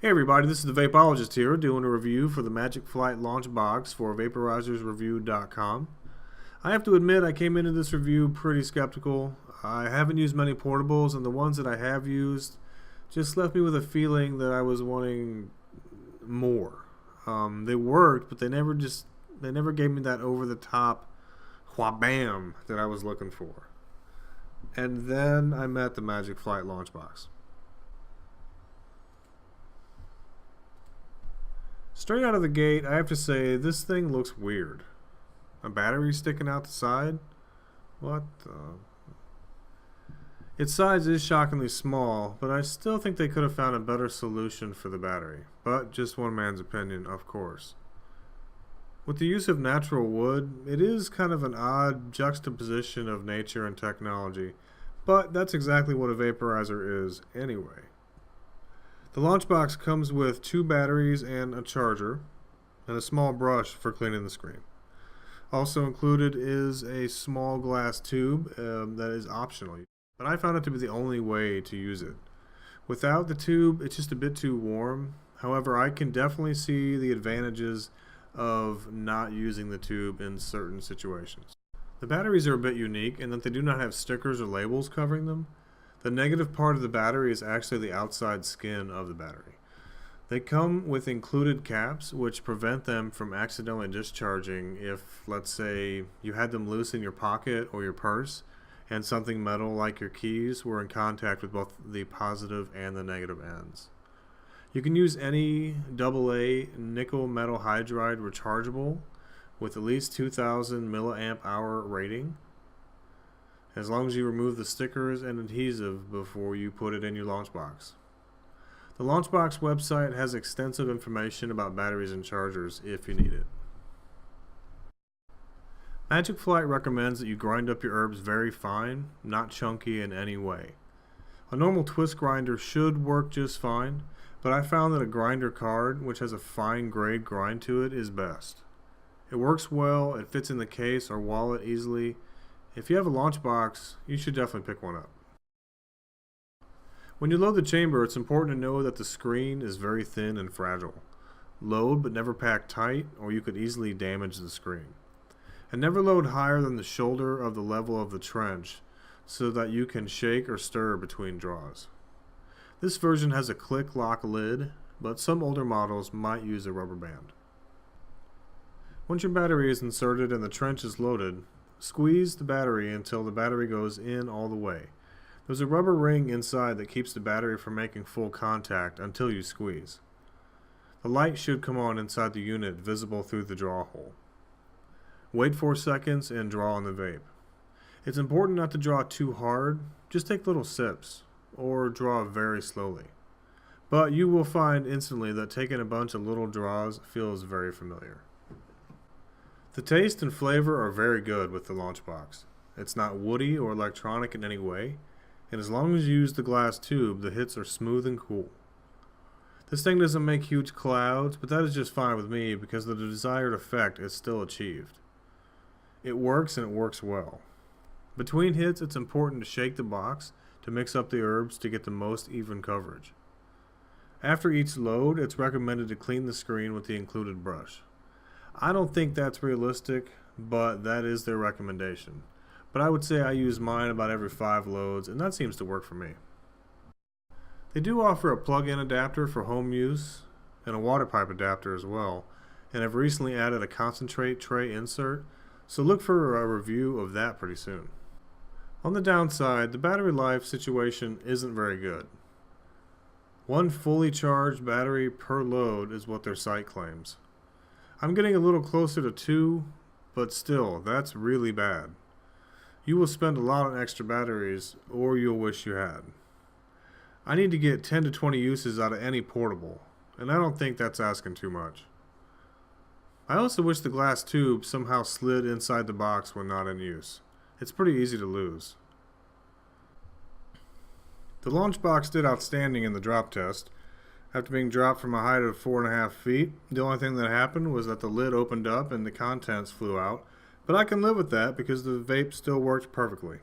Hey everybody, this is the Vapeologist here doing a review for the Magic Flight launch box for VaporizerReview.com. I have to admit I came into this review pretty skeptical. I haven't used many portables, and the ones that I have used just left me with a feeling that I was wanting more. They worked, but they never gave me that over-the-top wha-bam that I was looking for. And then I met the Magic Flight launch box. Straight out of the gate, I have to say, this thing looks weird. A battery sticking out the side? What the... Its size is shockingly small, but I still think they could have found a better solution for the battery. But just one man's opinion, of course. With the use of natural wood, it is kind of an odd juxtaposition of nature and technology, but that's exactly what a vaporizer is anyway. The launch box comes with 2 batteries and a charger, and a small brush for cleaning the screen. Also included is a small glass tube that is optional, but I found it to be the only way to use it. Without the tube, it's just a bit too warm. However, I can definitely see the advantages of not using the tube in certain situations. The batteries are a bit unique in that they do not have stickers or labels covering them. The negative part of the battery is actually the outside skin of the battery. They come with included caps which prevent them from accidentally discharging if, let's say, you had them loose in your pocket or your purse and something metal like your keys were in contact with both the positive and the negative ends. You can use any AA nickel metal hydride rechargeable with at least 2000 milliamp hour rating, as long as you remove the stickers and adhesive before you put it in your launch box. The launch box website has extensive information about batteries and chargers if you need it. Magic Flight recommends that you grind up your herbs very fine, not chunky in any way. A normal twist grinder should work just fine, but I found that a grinder card, which has a fine grade grind to it, is best. It works well, it fits in the case or wallet easily. If you have a launch box, you should definitely pick one up. When you load the chamber, it's important to know that the screen is very thin and fragile. Load but never pack tight, or you could easily damage the screen. And never load higher than the shoulder of the level of the trench so that you can shake or stir between draws. This version has a click lock lid, but some older models might use a rubber band. Once your battery is inserted and the trench is loaded, squeeze the battery until the battery goes in all the way. There's a rubber ring inside that keeps the battery from making full contact until you squeeze. The light should come on inside the unit, visible through the draw hole. Wait 4 seconds and draw on the vape. It's important not to draw too hard, just take little sips, or draw very slowly. But you will find instantly that taking a bunch of little draws feels very familiar. The taste and flavor are very good with the launch box. It's not woody or electronic in any way, and as long as you use the glass tube, the hits are smooth and cool. This thing doesn't make huge clouds, but that is just fine with me because the desired effect is still achieved. It works and it works well. Between hits, it's important to shake the box to mix up the herbs to get the most even coverage. After each load, it's recommended to clean the screen with the included brush. I don't think that's realistic, but that is their recommendation. But I would say I use mine about every 5 loads, and that seems to work for me. They do offer a plug-in adapter for home use, and a water pipe adapter as well, and have recently added a concentrate tray insert, so look for a review of that pretty soon. On the downside, the battery life situation isn't very good. 1 fully charged battery per load is what their site claims. I'm getting a little closer to 2, but still, that's really bad. You will spend a lot on extra batteries, or you'll wish you had. I need to get 10 to 20 uses out of any portable, and I don't think that's asking too much. I also wish the glass tube somehow slid inside the box when not in use. It's pretty easy to lose. The launch box did outstanding in the drop test. After being dropped from a height of 4.5 feet, the only thing that happened was that the lid opened up and the contents flew out, but I can live with that because the vape still worked perfectly.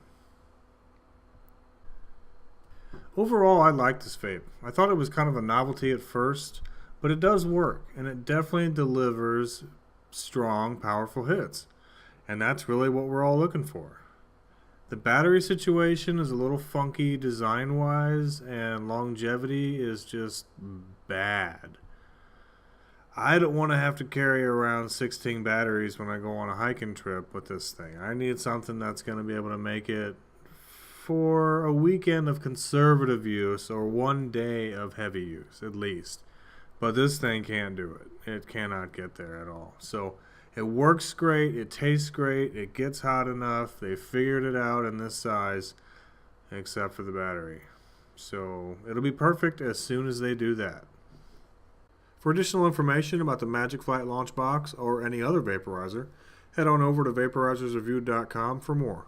Overall, I like this vape. I thought it was kind of a novelty at first, but it does work, and it definitely delivers strong, powerful hits. And that's really what we're all looking for. The battery situation is a little funky design-wise, and longevity is just bad. I don't want to have to carry around 16 batteries when I go on a hiking trip with this thing. I need something that's going to be able to make it for a weekend of conservative use or one day of heavy use, at least. But this thing can't do it. It cannot get there at all. So it works great. It tastes great. It gets hot enough. They figured it out in this size, except for the battery. So it'll be perfect as soon as they do that. For additional information about the Magic Flight Launch Box or any other vaporizer, head on over to vaporizers review.com for more.